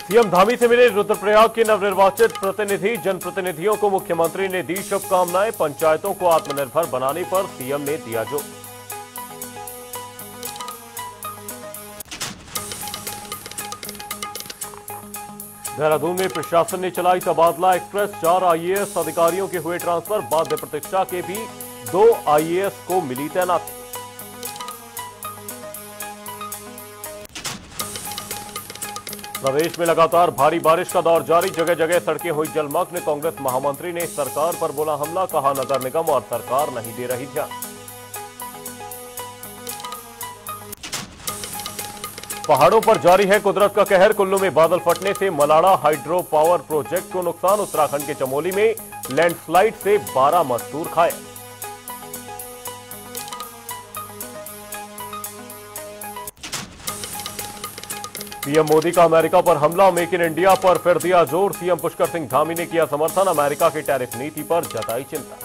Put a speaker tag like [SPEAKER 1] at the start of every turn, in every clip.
[SPEAKER 1] CM Dhami से मिले रुद्रप्रयाग के नवनिर्वाचित प्रतिनिधि। जनप्रतिनिधियों को मुख्यमंत्री ने दी शुभकामनाएं। पंचायतों को आत्मनिर्भर बनाने पर सीएम ने दिया जोर। देहरादून में प्रशासन ने चलाई तबादला एक्सप्रेस। 4 आईएएस अधिकारियों के हुए ट्रांसफर। बाध्य प्रतीक्षा के भी 2 आईएएस को मिली तैनाती। प्रदेश में लगातार भारी बारिश का दौर जारी। जगह जगह सड़कें हुई जलमग्न। कांग्रेस महामंत्री ने सरकार पर बोला हमला। कहा नगर निगम और सरकार नहीं दे रही ध्यान। पहाड़ों पर जारी है कुदरत का कहर। कुल्लू में बादल फटने से मलाड़ा हाइड्रो पावर प्रोजेक्ट को नुकसान। उत्तराखंड के चमोली में लैंडस्लाइड से 12 मजदूर घायल। पीएम मोदी का अमेरिका पर हमला। मेक इन इंडिया पर फिर दिया जोर। सीएम पुष्कर सिंह धामी ने किया समर्थन। अमेरिका की टैरिफ नीति पर जताई चिंता।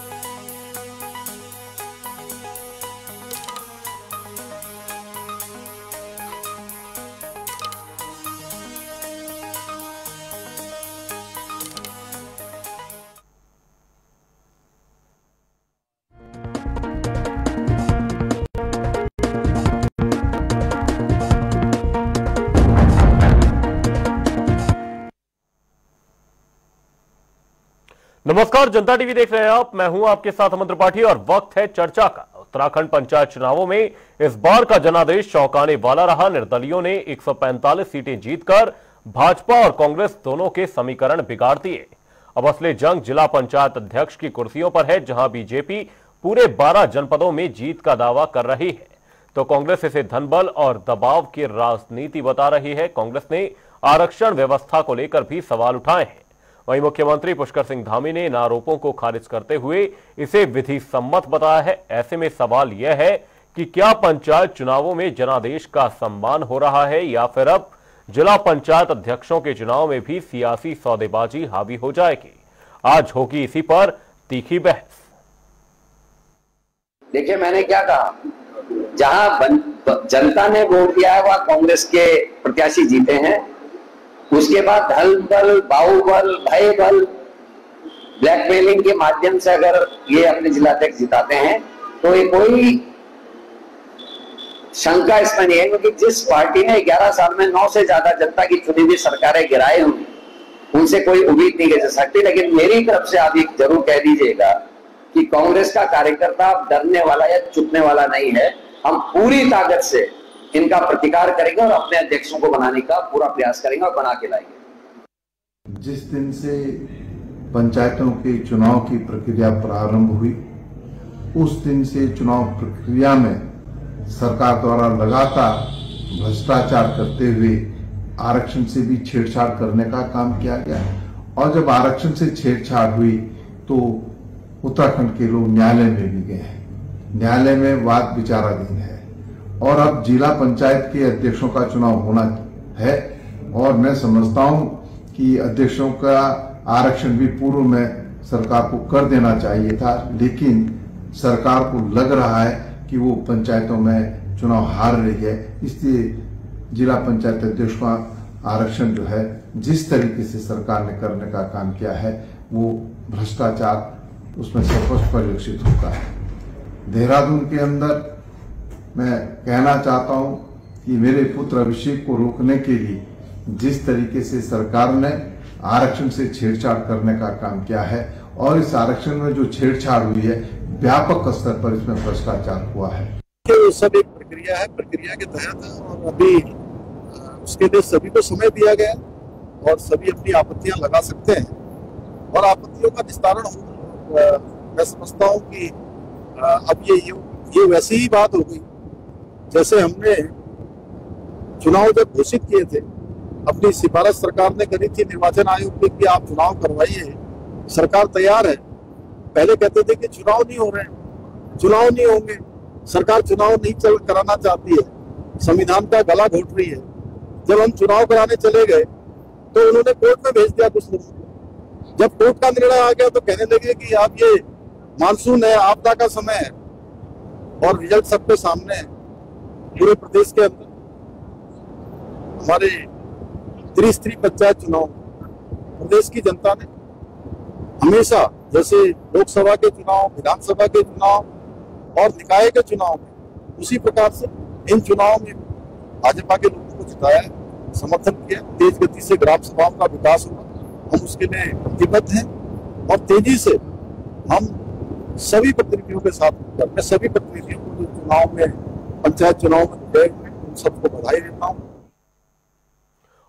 [SPEAKER 1] नमस्कार, जनता टीवी देख रहे हैं आप। मैं हूं आपके साथ अमन त्रिपाठी और वक्त है चर्चा का। उत्तराखंड पंचायत चुनावों में इस बार का जनादेश चौंकाने वाला रहा। निर्दलियों ने 145 सीटें जीतकर भाजपा और कांग्रेस दोनों के समीकरण बिगाड़ दिए। अब असली जंग जिला पंचायत अध्यक्ष की कुर्सियों पर है, जहां बीजेपी पूरे 12 जनपदों में जीत का दावा कर रही है तो कांग्रेस इसे धनबल और दबाव की राजनीति बता रही है। कांग्रेस ने आरक्षण व्यवस्था को लेकर भी सवाल उठाए हैं। वहीं मुख्यमंत्री पुष्कर सिंह धामी ने इन आरोपों को खारिज करते हुए इसे विधि सम्मत बताया है। ऐसे में सवाल यह है कि क्या पंचायत चुनावों में जनादेश का सम्मान हो रहा है या फिर अब जिला पंचायत अध्यक्षों के चुनाव में भी सियासी सौदेबाजी हावी हो जाएगी। आज होगी इसी पर तीखी बहस।
[SPEAKER 2] देखिए, मैंने क्या कहा, जहां जनता ने वोट दिया है वह कांग्रेस के प्रत्याशी जीते हैं। उसके बाद धन बल, बाहुबल, भय बल, ब्लैकमेलिंग के माध्यम से अगर ये अपने जिलाध्यक्ष जिताते हैं तो ये कोई शंका इसमें नहीं है, क्योंकि जिस पार्टी ने 11 साल में 9 से ज्यादा जनता की चुनी हुई सरकारें गिराए हुई, उनसे कोई उम्मीद नहीं कर सकती। लेकिन मेरी तरफ से आप एक जरूर कह दीजिएगा कि कांग्रेस का कार्यकर्ता डरने वाला या चुपने वाला नहीं है। हम पूरी ताकत से इनका प्रतिकार करेंगे और अपने अध्यक्षों को बनाने का पूरा प्रयास करेंगे और बना के लाएंगे।
[SPEAKER 3] जिस दिन से पंचायतों के चुनाव की प्रक्रिया प्रारंभ हुई, उस दिन से चुनाव प्रक्रिया में सरकार द्वारा लगातार भ्रष्टाचार करते हुए आरक्षण से भी छेड़छाड़ करने का काम किया गया। और जब आरक्षण से छेड़छाड़ हुई तो उत्तराखंड के लोग न्यायालय में भी गए हैं। न्यायालय में वाद विचाराधीन है और अब जिला पंचायत के अध्यक्षों का चुनाव होना है। और मैं समझता हूं कि अध्यक्षों का आरक्षण भी पूर्व में सरकार को कर देना चाहिए था, लेकिन सरकार को लग रहा है कि वो पंचायतों में चुनाव हार रही है। इसलिए जिला पंचायत अध्यक्ष का आरक्षण जो है, जिस तरीके से सरकार ने करने का काम किया है, वो भ्रष्टाचार उसमें स्पष्ट परिलक्षित होता है। देहरादून के अंदर मैं कहना चाहता हूं कि मेरे पुत्र अभिषेक को रोकने के लिए जिस तरीके से सरकार ने आरक्षण से छेड़छाड़ करने का काम किया है और इस आरक्षण में जो छेड़छाड़ हुई है, व्यापक स्तर पर इसमें भ्रष्टाचार हुआ है।
[SPEAKER 4] ये सब एक प्रक्रिया है, प्रक्रिया के तहत, और अभी उसके लिए सभी को समय दिया गया और सभी अपनी आपत्तियां लगा सकते हैं और आपत्तियों का निस्तारण होगा। मैं समझता हूँ कि अब ये वैसी ही बात हो गई जैसे हमने चुनाव जब घोषित किए थे, अपनी सिफारिश सरकार ने करी थी निर्वाचन आयोग पे कि आप चुनाव करवाइए, सरकार तैयार है। पहले कहते थे कि चुनाव नहीं हो रहे हैं, चुनाव नहीं होंगे, सरकार चुनाव नहीं कराना चाहती है, संविधान का गला घोट रही है। जब हम चुनाव कराने चले गए तो उन्होंने कोर्ट में भेज दिया कुछ लोगों को। जब कोर्ट का निर्णय आ गया तो कहने लगे कि आप ये मानसून है, आपदा का समय है, और रिजल्ट सबके सामने है। पूरे प्रदेश के अंदर हमारे त्रिस्तरीय पंचायत चुनाव प्रदेश की जनता ने हमेशा, जैसे लोकसभा के चुनाव, विधानसभा के चुनाव और निकाय के चुनाव में, उसी प्रकार से इन चुनाव में भाजपा के लोगों को जिताया, समर्थन किया। तेज गति से ग्राम सभाओं का विकास हुआ, हम उसके लिए प्रतिबद्ध हैं और तेजी से हम सभी प्रतिनिधियों के साथ, मैं सभी प्रतिनिधियों को जो चुनाव में, पंचायत चुनाव में गए उन सबको बधाई देता हूँ।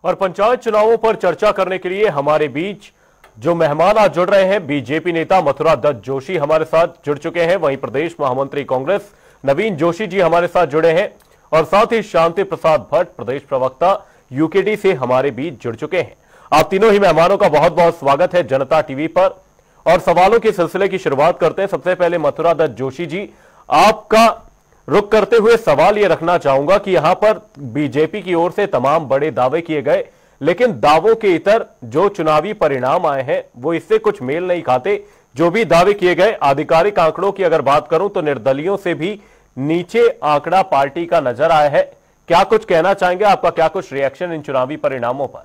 [SPEAKER 1] और पंचायत चुनावों पर चर्चा करने के लिए हमारे बीच जो मेहमान आज जुड़ रहे हैं, बीजेपी नेता मथुरा दत्त जोशी हमारे साथ जुड़ चुके हैं, वहीं प्रदेश महामंत्री कांग्रेस नवीन जोशी जी हमारे साथ जुड़े हैं और साथ ही शांति प्रसाद भट्ट प्रदेश प्रवक्ता यूकेडी से हमारे बीच जुड़ चुके हैं। आप तीनों ही मेहमानों का बहुत बहुत स्वागत है जनता टीवी पर। और सवालों के सिलसिले की शुरुआत करते हैं। सबसे पहले मथुरा दत्त जोशी जी, आपका रुख करते हुए सवाल यह रखना चाहूंगा कि यहां पर बीजेपी की ओर से तमाम बड़े दावे किए गए, लेकिन दावों के इतर जो चुनावी परिणाम आए हैं वो इससे कुछ मेल नहीं खाते। जो भी दावे किए गए, आधिकारिक आंकड़ों की अगर बात करूं तो निर्दलियों से भी नीचे आंकड़ा पार्टी का नजर आया है। क्या कुछ कहना चाहेंगे, आपका क्या कुछ रिएक्शन इन चुनावी परिणामों पर?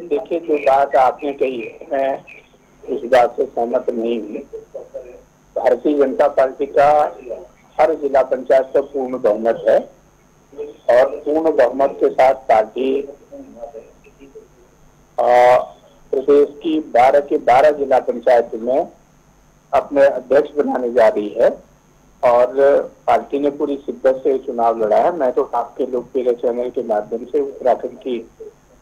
[SPEAKER 5] देखिए, जो बात आपने कही है मैं इस बात से सहमत नहीं हूँ। भारतीय जनता पार्टी का हर जिला पंचायत का पूर्ण बहुमत है और पूर्ण बहुमत के साथ पार्टी प्रदेश की 12 के 12 जिला पंचायत में अपने अध्यक्ष बनाने जा रही है और पार्टी ने पूरी शिद्दत से चुनाव लड़ा है। मैं तो आपके लोकप्रिय चैनल के माध्यम से उत्तराखंड की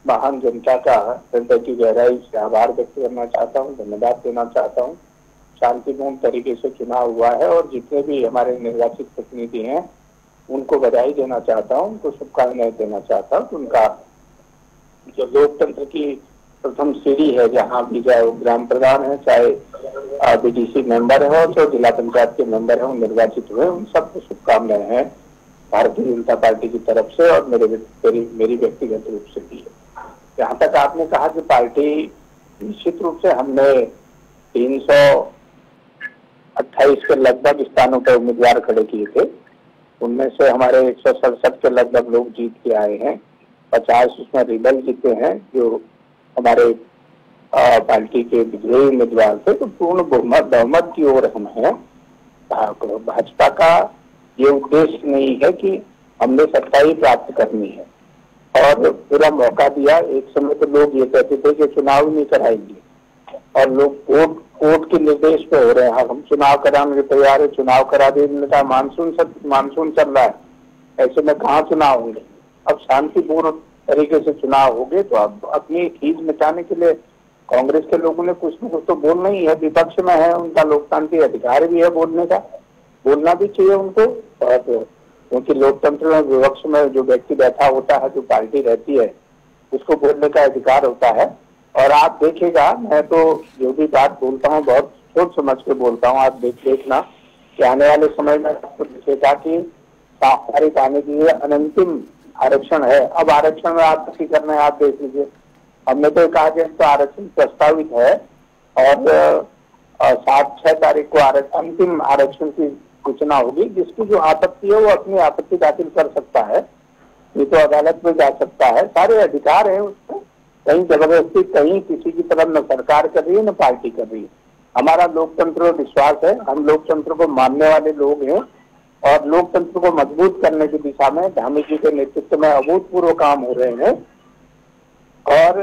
[SPEAKER 5] महान जनता का हृदय की गहराई से आभार व्यक्त करना चाहता हूँ, धन्यवाद देना चाहता हूँ। शांतिपूर्ण तरीके से चुनाव हुआ है और जितने भी हमारे निर्वाचित प्रतिनिधि हैं उनको बधाई देना चाहता हूँ, उनको शुभकामनाएं देना चाहता हूँ। उनका जो लोकतंत्र की प्रथम सीढ़ी है, जहाँ भी चाहे वो ग्राम प्रधान है, चाहे बीडीसी मेंबर है और जो जिला पंचायत के मेंबर है वो निर्वाचित हुए, उन सबको शुभकामनाएं हैं भारतीय जनता पार्टी की तरफ से और मेरी व्यक्तिगत रूप से भी है। जहाँ तक आपने कहा कि पार्टी निश्चित रूप से हमने 328 के लगभग स्थानों पर उम्मीदवार खड़े किए थे, उनमें से हमारे 167 के लगभग लोग जीत के आए हैं। 50 उसमें रिबल जीते हैं जो हमारे पार्टी के विद्रोही उम्मीदवार थे। तो पूर्ण बहुमत की ओर हम हैं। भाजपा का ये उद्देश्य नहीं है कि हमने सत्ता ही प्राप्त करनी है और पूरा मौका दिया। एक समय तो लोग ये कहते थे कि चुनाव नहीं कराएंगे और लोग कोर्ट के निर्देश पे हो रहे हैं, हम चुनाव कराने के तैयार है, चुनाव करा देने का मानसून चल रहा है, ऐसे में कहाँ चुनाव होंगे। अब शांतिपूर्ण तरीके से चुनाव हो गए तो अब अपनी खींच मिटाने के लिए कांग्रेस के लोगों ने कुछ न कुछ तो बोलना ही है। विपक्ष में है, उनका लोकतांत्रिक अधिकार भी है बोलने का, बोलना भी चाहिए उनको। और क्योंकि लोकतंत्र में विपक्ष में जो व्यक्ति बैठा होता है, जो पार्टी रहती है, उसको बोलने का अधिकार होता है। और आप देखिएगा, मैं तो जो भी बात बोलता हूँ बहुत सोच समझ के बोलता हूँ। आप देखना कि आने वाले समय में आपको दिखेगा कि साफ आने की अनंतिम आरक्षण है। अब आरक्षण में आप किसी करना है, आप देख लीजिए, हमने तो कहा कि तो आरक्षण प्रस्तावित है और 7-6 तारीख को अंतिम आरक्षण की सूचना होगी। जिसकी जो आपत्ति है वो अपनी आपत्ति दाखिल कर सकता है, ये तो अदालत में जा सकता है, सारे अधिकार है उसको। कहीं जबरदस्ती कहीं किसी की तरफ न सरकार कर रही है न पार्टी कर रही है। हमारा लोकतंत्र में विश्वास है, हम लोकतंत्र को मानने वाले लोग हैं और लोकतंत्र को मजबूत करने की दिशा में धामी जी के नेतृत्व में अभूतपूर्व काम हो रहे हैं और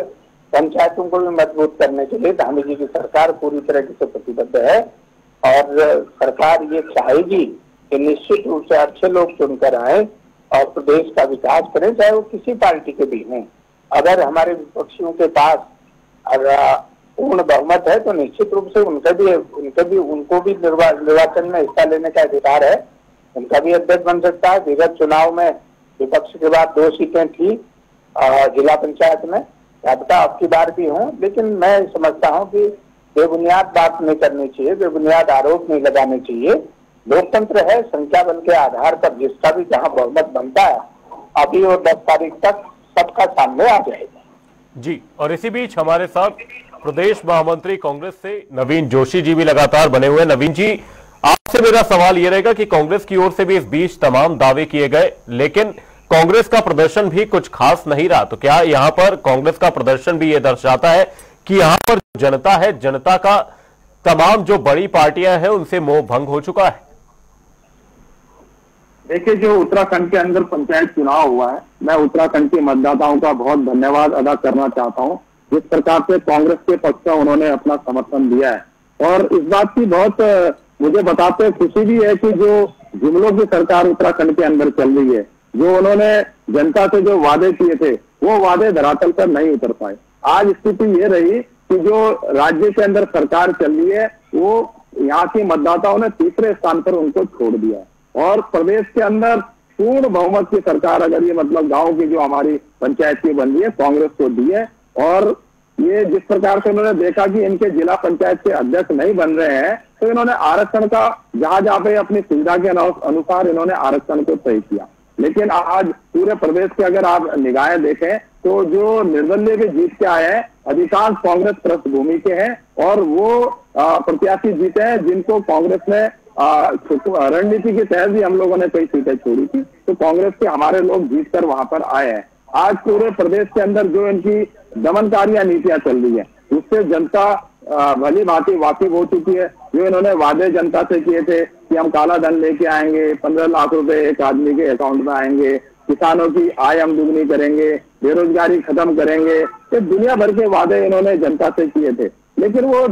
[SPEAKER 5] पंचायतों को भी मजबूत करने के लिए धामी जी की सरकार पूरी तरीके से प्रतिबद्ध है। और सरकार ये चाहेगी कि निश्चित रूप से अच्छे लोग चुनकर आए और प्रदेश का विकास करें, चाहे वो किसी पार्टी के भी हों। अगर हमारे विपक्षियों के पास अगर पूर्ण बहुमत है तो निश्चित रूप से उनको भी निर्वाचन में हिस्सा लेने का अधिकार है, उनका भी अध्यक्ष बन सकता है। विगत चुनाव में विपक्ष के बाद 2 सीटें थी जिला पंचायत में, क्या अब की बार भी हों। लेकिन मैं समझता हूं कि बेबुनियाद बात नहीं करनी चाहिए, बेबुनियाद आरोप नहीं लगाने चाहिए। लोकतंत्र है, संख्या बल के आधार पर जिसका भी जहां बहुमत बनता है अभी और 10 तारीख तक सबका सामने आ जाएगा
[SPEAKER 1] जी। और इसी बीच हमारे साथ प्रदेश महामंत्री कांग्रेस से नवीन जोशी जी भी लगातार बने हुए। नवीन जी, आपसे मेरा सवाल यह रहेगा कि कांग्रेस की ओर से भी इस बीच तमाम दावे किए गए, लेकिन कांग्रेस का प्रदर्शन भी कुछ खास नहीं रहा। तो क्या यहां पर कांग्रेस का प्रदर्शन भी यह दर्शाता है कि यहां पर जनता है, जनता का तमाम जो बड़ी पार्टियां हैं उनसे मोह भंग हो चुका है?
[SPEAKER 5] देखिए, जो उत्तराखंड के अंदर पंचायत चुनाव हुआ है, मैं उत्तराखंड के मतदाताओं का बहुत धन्यवाद अदा करना चाहता हूं। जिस प्रकार से कांग्रेस के पक्ष में उन्होंने अपना समर्थन दिया है, और इस बात की बहुत मुझे बताते खुशी भी है कि जो जुमलों की सरकार उत्तराखंड के अंदर चल रही है, जो उन्होंने जनता से जो वादे किए थे वो वादे धरातल पर नहीं उतर पाए। आज स्थिति ये रही कि जो राज्य के अंदर सरकार चल रही है वो यहाँ के मतदाताओं ने तीसरे स्थान पर उनको छोड़ दिया, और प्रदेश के अंदर पूर्ण बहुमत की सरकार अगर ये मतलब गांव की जो हमारी पंचायत की बन रही है कांग्रेस को दी है। और ये जिस प्रकार से उन्होंने देखा कि इनके जिला पंचायत के अध्यक्ष नहीं बन रहे हैं, तो इन्होंने आरक्षण का जहां पे अपनी सुविधा के अनुसार इन्होंने आरक्षण को तय किया। लेकिन आज पूरे प्रदेश के अगर आप निगाहें देखें तो जो निर्दलीय भी जीत के आए हैं अधिकांश कांग्रेस पृष्ठभूमि के हैं, और वो प्रत्याशी जीते हैं जिनको कांग्रेस ने रणनीति के तहत भी हम लोगों ने कई सीटें छोड़ी थी, तो कांग्रेस के हमारे लोग जीत कर वहां पर आए हैं। आज पूरे प्रदेश के अंदर जो इनकी दमनकारी नीतियां चल रही है उससे जनता भली भांति वाकिफ हो चुकी है। जो इन्होंने वादे जनता से किए थे कि हम काला धन लेके आएंगे, 15 लाख रुपए एक आदमी के अकाउंट में आएंगे, किसानों की आय हम दुगनी करेंगे, बेरोजगारी खत्म करेंगे, ये दुनिया भर के वादे इन्होंने जनता से किए थे। लेकिन वो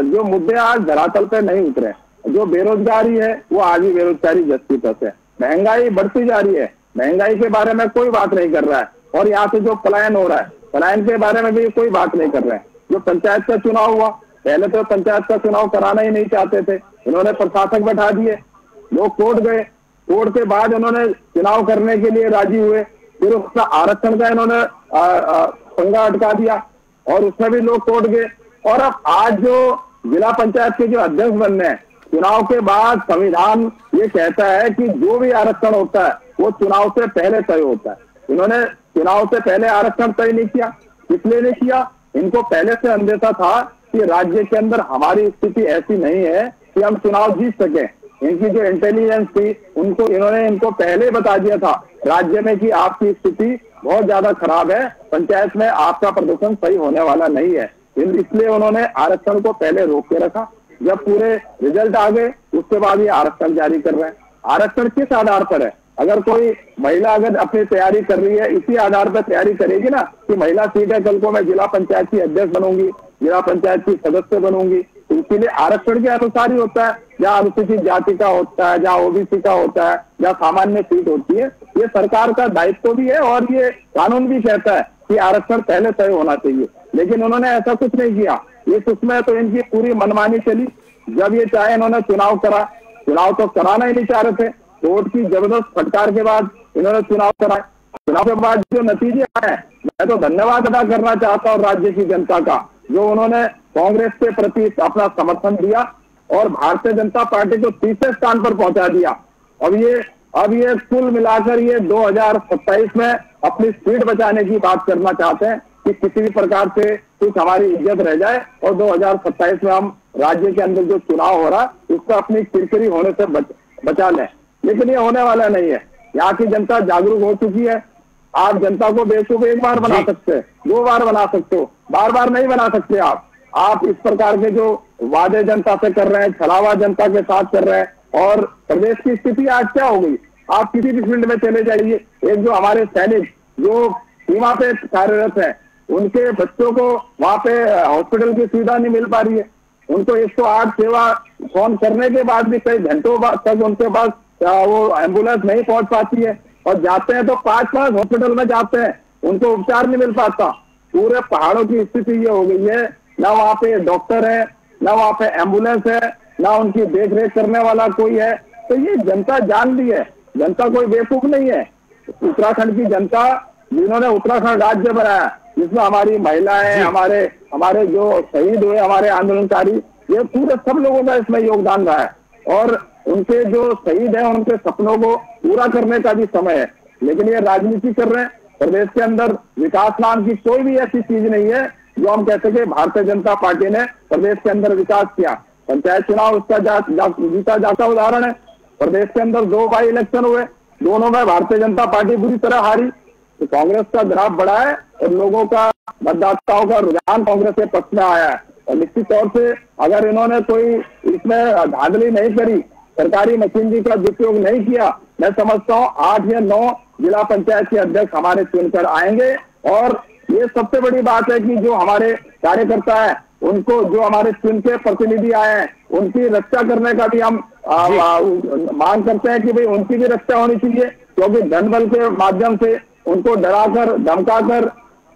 [SPEAKER 5] जो मुद्दे आज धरातल पे नहीं उतरे। जो बेरोजगारी है वो आज भी बेरोजगारी जस्ती तक है, महंगाई बढ़ती जा रही है, महंगाई के बारे में कोई बात नहीं कर रहा है, और यहाँ से जो पलायन हो रहा है पलायन के बारे में भी कोई बात नहीं कर रहे हैं। जो पंचायत का चुनाव हुआ, पहले तो पंचायत का चुनाव कराना ही नहीं चाहते थे, इन्होंने प्रशासक बैठा दिए, लोग कोर्ट गए, कोर्ट के बाद इन्होंने चुनाव करने के लिए राजी हुए, फिर उसका आरक्षण का इन्होंने पंगा अटका दिया और उसमें भी लोग कोर्ट गए। और अब आज जो जिला पंचायत के जो अध्यक्ष बनने हैं, चुनाव के बाद संविधान ये कहता है कि जो भी आरक्षण होता है वो चुनाव से पहले तय होता है। इन्होंने चुनाव से पहले आरक्षण तय नहीं किया, इसलिए नहीं किया, इनको पहले से अंदेशा था कि राज्य के अंदर हमारी स्थिति ऐसी नहीं है कि हम चुनाव जीत सके। इनकी जो इंटेलिजेंस थी उनको इनको पहले बता दिया था राज्य में कि आपकी स्थिति बहुत ज्यादा खराब है, पंचायत में आपका प्रदर्शन सही होने वाला नहीं है, इसलिए उन्होंने आरक्षण को पहले रोक के रखा। जब पूरे रिजल्ट आ गए उसके बाद ये आरक्षण जारी कर रहे हैं। आरक्षण किस आधार पर है? अगर कोई महिला अगर अपनी तैयारी कर रही है इसी आधार पर तैयारी करेगी ना कि महिला सीट है, कल को मैं जिला पंचायत की अध्यक्ष बनूंगी, जिला पंचायत की सदस्य बनूंगी, तो इसीलिए आरक्षण के अनुसार ही होता है। जहाँ अनुसूचित जाति का होता है, जहाँ ओबीसी का होता है, जहाँ सामान्य सीट होती है, ये सरकार का दायित्व भी है और ये कानून भी कहता है कि आरक्षण पहले तय होना चाहिए। लेकिन उन्होंने ऐसा कुछ नहीं किया। उसमें तो इनकी पूरी मनमानी चली। जब ये चाहे इन्होंने चुनाव करा, चुनाव तो कराना ही नहीं चाह रहे थे, कोर्ट की जबरदस्त फटकार के बाद इन्होंने चुनाव कराया। चुनाव के बाद जो नतीजे आए, मैं तो धन्यवाद अदा करना चाहता हूँ राज्य की जनता का, जो उन्होंने कांग्रेस के प्रति अपना समर्थन दिया और भारतीय जनता पार्टी को तीसरे स्थान पर पहुंचा दिया। अब ये कुल मिलाकर ये 2027 में अपनी सीट बचाने की बात करना चाहते हैं कि किसी भी प्रकार से कुछ हमारी इज्जत रह जाए और 2027 में हम राज्य के अंदर जो चुनाव हो रहा है उसको अपनी किरकिरी होने से बचा लें। लेकिन ये होने वाला नहीं है। यहाँ की जनता जागरूक हो चुकी है। आप जनता को बेवकूफ एक बार बना सकते हैं, 2 बार बना सकते हो, बार बार नहीं बना सकते। आप इस प्रकार के जो वादे जनता से कर रहे हैं, छलावा जनता के साथ कर रहे हैं। और प्रदेश की स्थिति आज क्या हो गई, आप किसी भी फील्ड में चले जाइए, एक जो हमारे सैनिक जो सीमा पे कार्यरत है उनके बच्चों को वहां पे हॉस्पिटल की सुविधा नहीं मिल पा रही है। उनको 108 सेवा फोन करने के बाद भी कई घंटों तक उनके पास वो एम्बुलेंस नहीं पहुंच पाती है, और जाते हैं तो 5 हॉस्पिटल में जाते हैं, उनको उपचार नहीं मिल पाता। पूरे पहाड़ों की स्थिति ये हो गई है, ना वहाँ पे डॉक्टर है, ना वहाँ पे एम्बुलेंस है, ना उनकी देख रेख करने वाला कोई है। तो ये जनता जान ली है, जनता कोई बेवकूफ नहीं है। उत्तराखंड की जनता जिन्होंने उत्तराखंड राज्य बनाया, जिसमें हमारी महिलाएं, हमारे जो शहीद हुए, हमारे आंदोलनकारी, ये पूरे सब लोगों का इसमें योगदान रहा है। और उनके जो शहीद हैं उनके सपनों को पूरा करने का भी समय है। लेकिन ये राजनीति कर रहे हैं। प्रदेश के अंदर विकास नाम की कोई भी ऐसी चीज नहीं है जो हम कहते कि भारतीय जनता पार्टी ने प्रदेश के अंदर विकास किया।
[SPEAKER 6] पंचायत चुनाव उसका जीता जाता उदाहरण है। प्रदेश के अंदर 2 बाई इलेक्शन हुए, दोनों में भारतीय जनता पार्टी बुरी तरह हारी। तो कांग्रेस का ग्राफ बढ़ा है और लोगों का, मतदाताओं का रुझान कांग्रेस के पक्ष में आया है। और निश्चित तौर से अगर इन्होंने कोई इसमें धांधली नहीं करी, सरकारी मशीनरी का दुरुपयोग नहीं किया, मैं समझता हूँ 8 या 9 जिला पंचायत के अध्यक्ष हमारे चुनकर आएंगे। और ये सबसे बड़ी बात है कि जो हमारे कार्यकर्ता है उनको, जो हमारे चुन के प्रतिनिधि आए हैं, उनकी रक्षा करने का भी हम मांग करते हैं कि भाई उनकी भी रक्षा होनी चाहिए, क्योंकि धन बल के माध्यम से उनको डराकर धमकाकर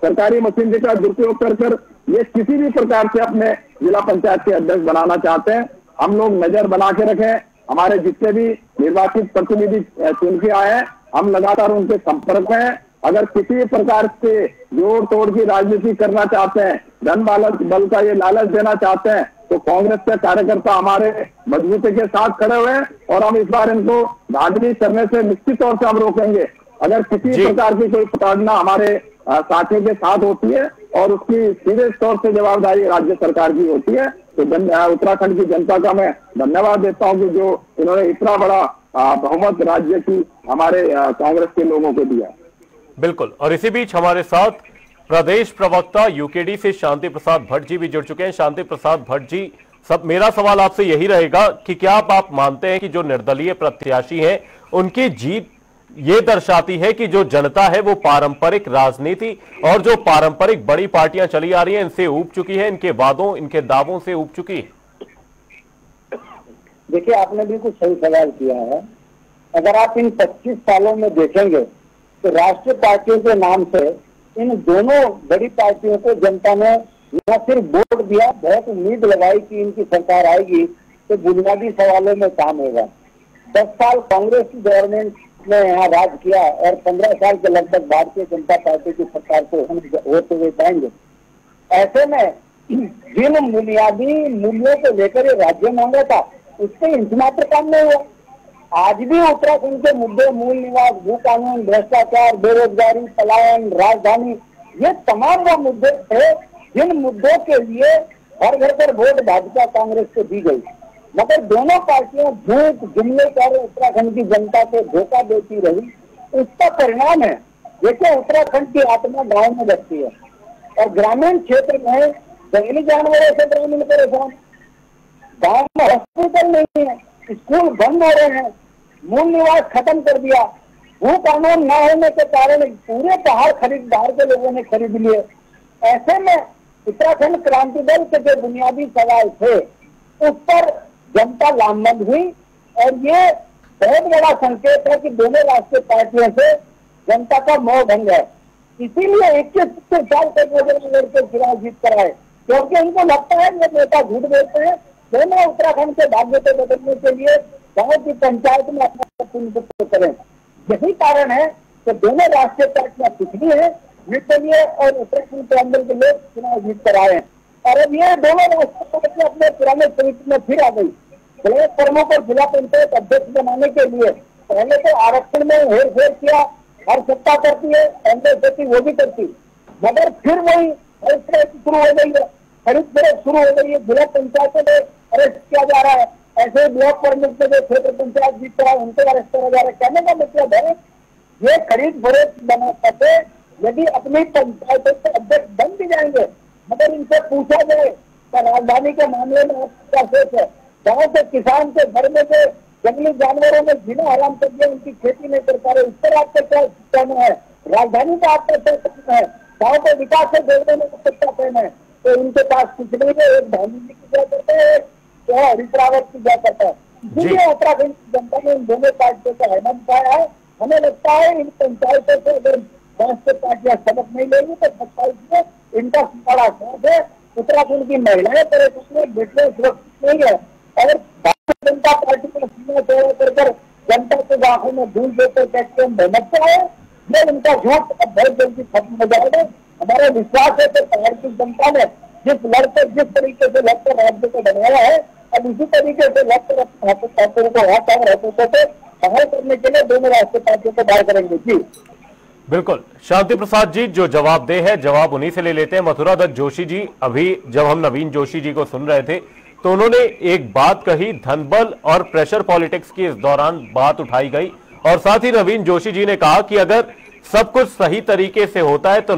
[SPEAKER 6] सरकारी मशीनरी का दुरुपयोग कर ये किसी भी प्रकार से अपने जिला पंचायत के अध्यक्ष बनाना चाहते हैं। हम लोग नजर बना के रखें, हमारे जितने भी निर्वाचित प्रतिनिधि चुन के आए हैं हम लगातार उनके संपर्क में हैं। अगर किसी भी प्रकार से जोड़ तोड़ की राजनीति करना चाहते हैं, धन बल का ये लालच देना चाहते हैं, तो कांग्रेस के कार्यकर्ता हमारे मजबूती के साथ खड़े हुए हैं और हम इस बार इनको धांधली करने से निश्चित तौर से हम रोकेंगे। अगर किसी प्रकार की कोई प्रताड़ना हमारे साथियों के साथ होती है और उसकी सीधे तौर से जवाबदारी राज्य सरकार की होती है, तो उत्तराखंड की जनता का मैं धन्यवाद देता हूं कि जो इन्होंने इतना बड़ा बहुमत राज्य की हमारे कांग्रेस के लोगों को दिया।
[SPEAKER 1] बिल्कुल। और इसी बीच हमारे साथ प्रदेश प्रवक्ता यूकेडी से शांति प्रसाद भट्ट जी भी जुड़ चुके हैं। शांति प्रसाद भट्ट जी, मेरा सवाल आपसे यही रहेगा कि क्या आप मानते हैं कि जो निर्दलीय प्रत्याशी हैं उनकी जीत ये दर्शाती है कि जो जनता है वो पारंपरिक राजनीति और जो पारंपरिक बड़ी पार्टियां चली आ रही हैं इनसे ऊब चुकी है, इनके वादों, इनके दावों से ऊब चुकी है?
[SPEAKER 5] देखिए, आपने बिल्कुल सही सवाल किया है। अगर आप इन 25 सालों में देखेंगे तो राष्ट्रीय पार्टियों के नाम से इन दोनों बड़ी पार्टियों को जनता ने न सिर्फ वोट दिया, बहुत उम्मीद लगाई कि इनकी सरकार आएगी तो बुनियादी सवालों में काम होगा। 10 साल कांग्रेस की गवर्नमेंट ने यहाँ राज किया और 15 साल के लगभग भारतीय जनता पार्टी की सरकार को होते हुए जाएंगे। ऐसे में जिन बुनियादी मूल्यों को लेकर ये राज्य मांगा था उससे इंच मात्र काम नहीं हुआ। आज भी उत्तराखंड के मुद्दे, मूल निवास, भू कानून, भ्रष्टाचार, बेरोजगारी, पलायन, राजधानी, ये तमाम वो मुद्दे थे जिन मुद्दों के लिए हर घर पर वोट भाजपा कांग्रेस को दी गई। मगर दोनों पार्टियां झूठ जुमले कर उत्तराखंड की जनता को धोखा देती रही। उसका परिणाम है, देखिए, उत्तराखंड की आत्मा गांव में बसती है और ग्रामीण क्षेत्र में जंगली जानवरों से ग्रामीण परेशान, गांव में हॉस्पिटल नहीं है, स्कूल बंद हो रहे हैं, मूल निवास खत्म कर दिया, भू कानून न होने के कारण पूरे पहाड़ खरीदार के लोगों ने खरीद लिए। ऐसे में उत्तराखंड क्रांति दल के जो बुनियादी सवाल थे उस पर जनता लामबंद हुई और ये बहुत बड़ा संकेत है कि दोनों राष्ट्रीय पार्टियों से जनता का मोह भंग है। इसीलिए 21 साल तक लड़के चुनाव जीत कर आए, क्योंकि इनको लगता है ये नेता झूठ बोलते हैं। दोनों उत्तराखंड के भाग्य को बदलने के लिए गांव की पंचायत में अपना प्रतिनिधित्व करें। यही कारण है कि दोनों राष्ट्रीय पार्टियां पिछड़ी है, निर्दलीय और उत्तराखंड के अंदर के लोग चुनाव जीत कर आए हैं। और अब ये दोनों राष्ट्रीय पार्टियां अपने पुराने चरित्र में फिर आ गई। ब्लॉक प्रमुख और जिला पंचायत अध्यक्ष बनाने के लिए पहले तो आरक्षण में हेर फेर किया, हर सत्ता करती है, कांग्रेस होती वो भी करती, मगर फिर वही शुरू हो गई है, खरीद फरोख्त शुरू हो गई है, जिला पंचायतों में अरेस्ट किया जा रहा है। ऐसे ब्लॉक प्रमुख से जो क्षेत्र पंचायत जीत रहा है उनको अरेस्ट करा जा रहा है। कहने का मतलब है ये खरीद फरोख्त बना सकते, यदि अपनी पंचायतों के अध्यक्ष बन भी जाएंगे, मगर इनसे पूछा जाए तो राजधानी के मामले में क्या सोच है? गाँव के किसान के घर में से जंगली जानवरों में जीना हराम कर दिया, उनकी खेती नहीं कर पा रहे, इस पर आपका क्या कहना है? राजधानी का आपका क्या कहना है? गाँव के विकास से जोड़ने में क्या कहना है? तो इनके पास कुछ नहीं है, एक गांधी जी की क्या करते हैं, तो हरीश रावत की क्या करता है। इसलिए उत्तराखंड की जनता ने इन दोनों पार्टियों का हैमन पाया है। हमें लगता है इन पंचायतों से अगर राष्ट्रीय पार्टियां सबक नहीं लेंगी तो 27 में इनका बड़ा साथ है। उत्तराखंड की महिलाएं परेशान है, बेटियां सुरक्षित नहीं है और भारतीय जनता पार्टी का सीना चौड़ा कर जनता के आंखों में धूल देकर कहते हैं मेहनत है, ये उनका झूठ अब बहुत जल्दी खत्म हो जाएगा। हमारा विश्वास है कि पहाड़ की जनता ने जिस तरीके से लड़कर राज्य को बनाया है, अब इसी तरीके से लड़कर हाथों को हाथ करने के लिए दोनों राष्ट्रीय पार्टियों को बाहर करेंगे। जी
[SPEAKER 1] बिल्कुल। शांति प्रसाद जी, जो जवाबदेह है जवाब उन्हीं से ले लेते हैं। मथुरा दत्त जोशी जी, अभी जब हम नवीन जोशी जी को सुन रहे थे तो उन्होंने एक बात कही, धनबल और प्रेशर पॉलिटिक्स की इस दौरान बात उठाई गई और साथ ही नवीन जोशी जी ने कहा कि अगर सब कुछ सही तरीके से होता है तो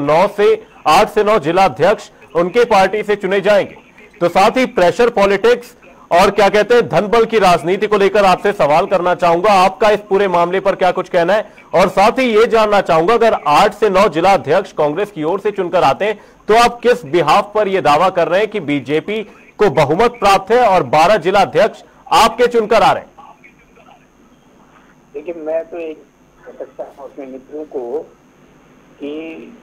[SPEAKER 1] 8 से 9 जिला अध्यक्ष उनके पार्टी से चुने जाएंगे। तो साथ ही प्रेशर पॉलिटिक्स और क्या कहते हैं धनबल की राजनीति को लेकर आपसे सवाल करना चाहूंगा, आपका इस पूरे मामले पर क्या कुछ कहना है? और साथ ही ये जानना चाहूंगा, अगर 8 से 9 जिला अध्यक्ष कांग्रेस की ओर से चुनकर आते हैं तो आप किस बिहाफ पर यह दावा कर रहे हैं कि बीजेपी को बहुमत प्राप्त है और 12 जिला अध्यक्ष आपके चुनकर आ रहे हैं?
[SPEAKER 5] लेकिन मैं तो एक कह सकता हूँ अपने मित्रों को कि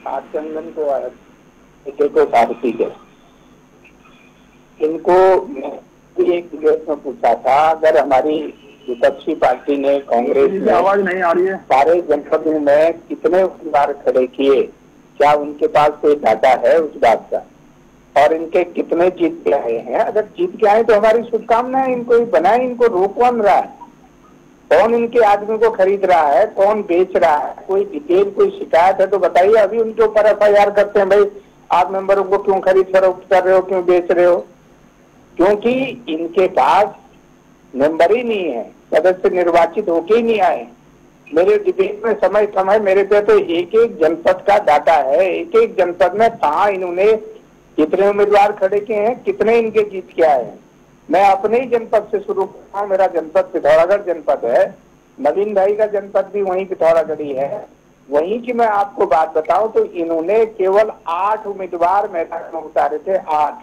[SPEAKER 5] आचंदन को सारथी है, इनको एक विकेट में पूछा था, अगर हमारी विपक्षी पार्टी ने कांग्रेस में
[SPEAKER 6] आवाज नहीं आ रही है,
[SPEAKER 5] सारे जनपदों में कितने उम्मीदवार खड़े किए, क्या उनके पास कोई डाटा है उस बात का, और इनके कितने जीत के आए हैं? अगर जीत के आए तो हमारी शुभकामनाएं, इनको बनाए, इनको रोक कौन रहा है? कौन इनके आदमी को खरीद रहा है, कौन बेच रहा है? कोई डिटेल, कोई शिकायत है तो बताइए। अभी उनके ऊपर FIR करते हैं, भाई आप मेंबरों को क्यों खरीद फरोख्त कर रहे हो, क्यों बेच रहे हो? क्योंकि इनके पास मेंबर ही नहीं है, सदस्य निर्वाचित होके ही नहीं आए। मेरे डिबेट में समय समय मेरे पे तो एक एक जनपद का डाटा है, एक एक जनपद में कहाँ इन्होंने कितने उम्मीदवार खड़े किए हैं, कितने इनके जीत के आए हैं। मैं अपने ही जनपद से शुरू करता हूँ। मेरा जनपद पिथौरागढ़ जनपद है, नवीन भाई का जनपद भी वहीं पिथौरागढ़ ही है। वहीं की मैं आपको बात बताऊं तो इन्होंने केवल 8 उम्मीदवार मैदान में उतारे थे, 8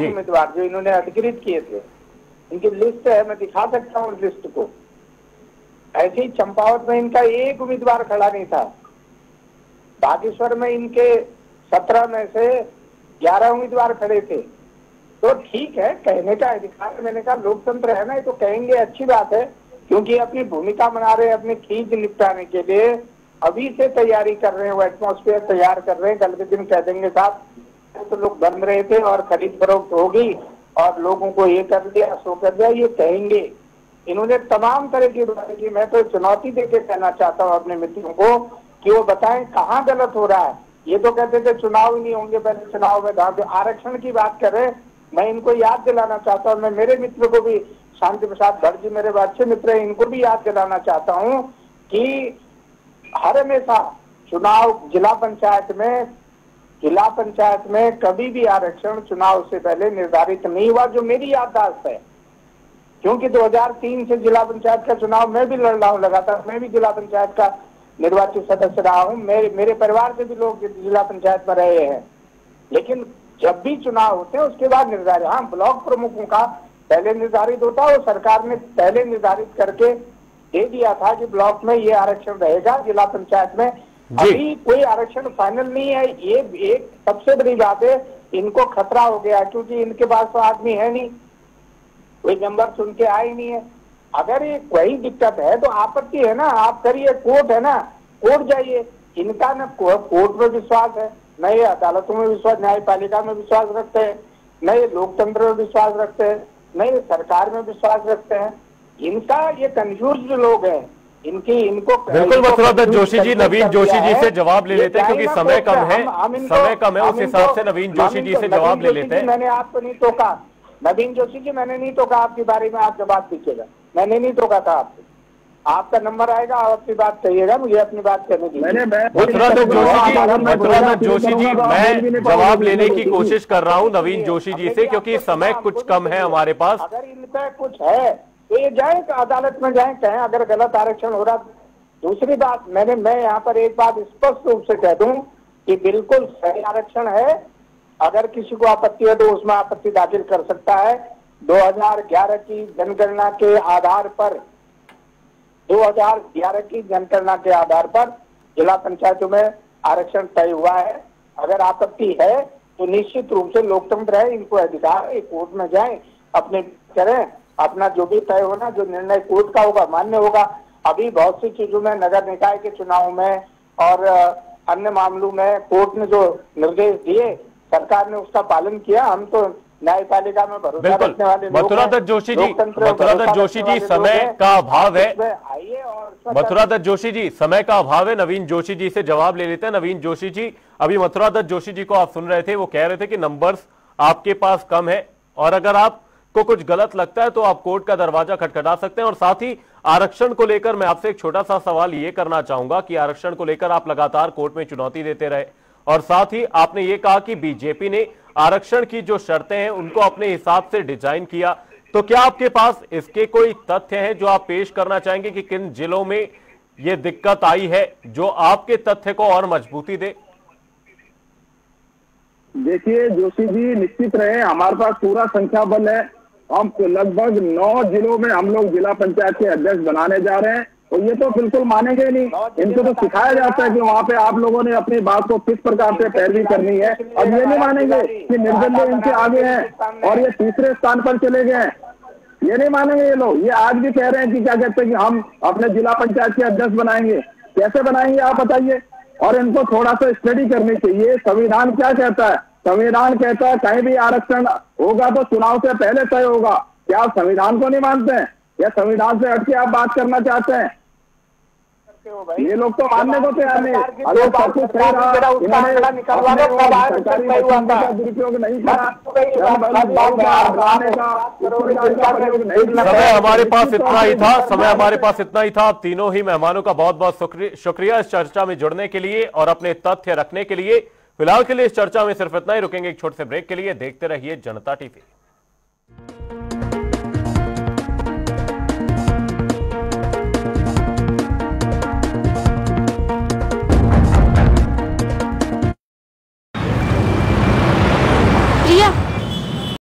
[SPEAKER 5] उम्मीदवार जो इन्होंने अधिकृत किए थे। इनकी लिस्ट है, मैं दिखा सकता हूँ लिस्ट को। ऐसे ही चंपावत में इनका एक उम्मीदवार खड़ा नहीं था। बागेश्वर में इनके 17 में से 11 उम्मीदवार खड़े थे। तो ठीक है, कहने का अधिकार, मैंने कहा लोकतंत्र है ना, ये तो कहेंगे, अच्छी बात है, क्योंकि अपनी भूमिका बना रहे हैं, अपनी खींच निपटाने के लिए अभी से तैयारी कर रहे हैं, वो एटमॉस्फेयर तैयार कर रहे हैं। कल के दिन कह देंगे साहब तो लोग बन रहे थे और खरीद फरोख्त होगी और लोगों को ये कर दिया, सो कर दिया, ये कहेंगे। इन्होंने तमाम तरह की बातें की। मैं तो चुनौती देके कहना चाहता हूँ अपने मित्रों को कि वो बताएं कहाँ गलत हो रहा है। ये तो कहते थे चुनाव ही नहीं होंगे, पहले चुनाव में धाम, आरक्षण की बात कर रहे हैं। मैं इनको याद दिलाना चाहता हूँ, मैं मेरे मित्र को भी, शांति प्रसाद भट्ट जी मेरे अच्छे मित्र हैं, इनको भी याद दिलाना चाहता हूँ कि हर हमेशा चुनाव जिला पंचायत में कभी भी आरक्षण चुनाव से पहले निर्धारित नहीं हुआ, जो मेरी याददाश्त है। क्योंकि 2003 से जिला पंचायत का चुनाव मैं भी लड़ रहा हूँ लगातार, मैं भी जिला पंचायत का निर्वाचित सदस्य रहा हूँ, मेरे परिवार से भी लोग जिला पंचायत में रहे हैं। लेकिन जब भी चुनाव होते हैं उसके बाद निर्धारित, हाँ ब्लॉक प्रमुखों का पहले निर्धारित होता है, और सरकार ने पहले निर्धारित करके दे दिया था कि ब्लॉक में ये आरक्षण रहेगा, जिला पंचायत में अभी कोई आरक्षण फाइनल नहीं है। ये एक सबसे बड़ी बात है, इनको खतरा हो गया क्योंकि इनके पास तो आदमी है नहीं, कोई नंबर सुन के आए नहीं है। अगर ये कोई दिक्कत है तो आपत्ति है ना, आप करिए, कोर्ट है ना, कोर्ट जाइए। इनका न कोर्ट में विश्वास है, न ये अदालतों में विश्वास, न्यायपालिका में विश्वास रखते हैं, न ये लोकतंत्र में विश्वास रखते हैं, न ये सरकार में विश्वास रखते हैं। इनका ये कंफ्यूज लोग हैं, इनको
[SPEAKER 1] बिल्कुल। मथुरा दत्त जोशी जी, नवीन जोशी जी से जवाब ले लेते हैं क्योंकि समय कम है, समय कम है, उस हिसाब से नवीन जोशी जी से जवाब ले लेते हैं।
[SPEAKER 5] मैंने आपको नहीं टोका, नवीन जोशी जी मैंने नहीं टोका आपके बारे में, आप जवाब दीजिएगा। मैंने नहीं टोका था आपको, आपका नंबर आएगा, आप अपनी बात कहिएगा, मुझे अपनी बात करने दीजिए।
[SPEAKER 1] मथुरा दत्त जोशी जी, मैं जवाब लेने की कोशिश कर रहा हूं नवीन जोशी जी से, क्योंकि समय कुछ कम है हमारे पास।
[SPEAKER 5] अगर इन पे कुछ है तो ये जाए अदालत में जाए, कहें अगर गलत आरक्षण हो रहा। दूसरी बात, मैं यहाँ पर एक बात स्पष्ट रूप से कह दूं कि बिल्कुल सही आरक्षण है। अगर किसी को आपत्ति है तो उसमें आपत्ति दाखिल कर सकता है। 2011 की जनगणना के आधार पर 2011 की जनगणना के आधार पर जिला पंचायतों में आरक्षण तय हुआ है। अगर आपत्ति है तो निश्चित रूप से लोकतंत्र है, इनको अधिकार है, कोर्ट में जाएं, अपने करें, अपना जो भी तय होना, जो निर्णय कोर्ट का होगा मान्य होगा। अभी बहुत सी चीजों में, नगर निकाय के चुनाव में और अन्य मामलों में कोर्ट ने जो निर्देश दिए सरकार ने उसका पालन किया। हम तो न्यायपालिका में भरोसा रखने वाले लोग हैं।
[SPEAKER 1] मथुरा दत्त जोशी जी, समय का अभाव है। मथुरा दत्त जोशी जी, समय का अभाव है, नवीन जोशी जी से जवाब ले लेते हैं। नवीन जोशी जी, अभी मथुरा दत्त जोशी जी को आप सुन रहे थे, वो कह रहे थे कि नंबर्स आपके पास कम है, और अगर आपको कुछ गलत लगता है तो आप कोर्ट का दरवाजा खटखटा सकते हैं। और साथ ही आरक्षण को लेकर मैं आपसे एक छोटा सा सवाल ये करना चाहूंगा कि आरक्षण को लेकर आप लगातार कोर्ट में चुनौती देते रहे, और साथ ही आपने ये कहा कि बीजेपी ने आरक्षण की जो शर्तें हैं उनको अपने हिसाब से डिजाइन किया, तो क्या आपके पास इसके कोई तथ्य हैं जो आप पेश करना चाहेंगे कि किन जिलों में ये दिक्कत आई है जो आपके तथ्य को और मजबूती दे?
[SPEAKER 6] देखिए जोशी जी, निश्चित रहे, हमारे पास पूरा संख्या बल है। हम लगभग 9 जिलों में हम लोग जिला पंचायत के अध्यक्ष बनाने जा रहे हैं, और ये तो बिल्कुल मानेंगे नहीं। इनको तो सिखाया जाता है कि वहाँ पे आप लोगों ने अपनी बात को किस प्रकार से पैरवी करनी है। अब ये नहीं मानेंगे कि निर्दलीय इनके आगे हैं और ये तीसरे स्थान पर चले गए हैं। ये नहीं मानेंगे ये लोग। ये आज भी कह रहे हैं कि क्या कहते हैं कि हम अपने जिला पंचायत के अध्यक्ष बनाएंगे। कैसे बनाएंगे आप बताइए? और इनको थोड़ा सा स्टडी करनी चाहिए। संविधान क्या कहता है? संविधान कहता है कहीं भी आरक्षण होगा तो चुनाव से पहले तय होगा। क्या आप संविधान को नहीं मानते हैं, या संविधान से हटके आप बात करना चाहते हैं? ये लोग तो मानने को तैयार नहीं। अगर सब कुछ सही रहा, इन्होंने दुरुपयोग नहीं करा,
[SPEAKER 1] समय हमारे पास इतना ही था। आप तीनों ही मेहमानों का बहुत बहुत शुक्रिया इस चर्चा में जुड़ने के लिए और अपने तथ्य रखने के लिए। फिलहाल के लिए इस चर्चा में सिर्फ इतना ही, रुकेंगे एक छोटे से ब्रेक के लिए। देखते रहिए जनता टीवी।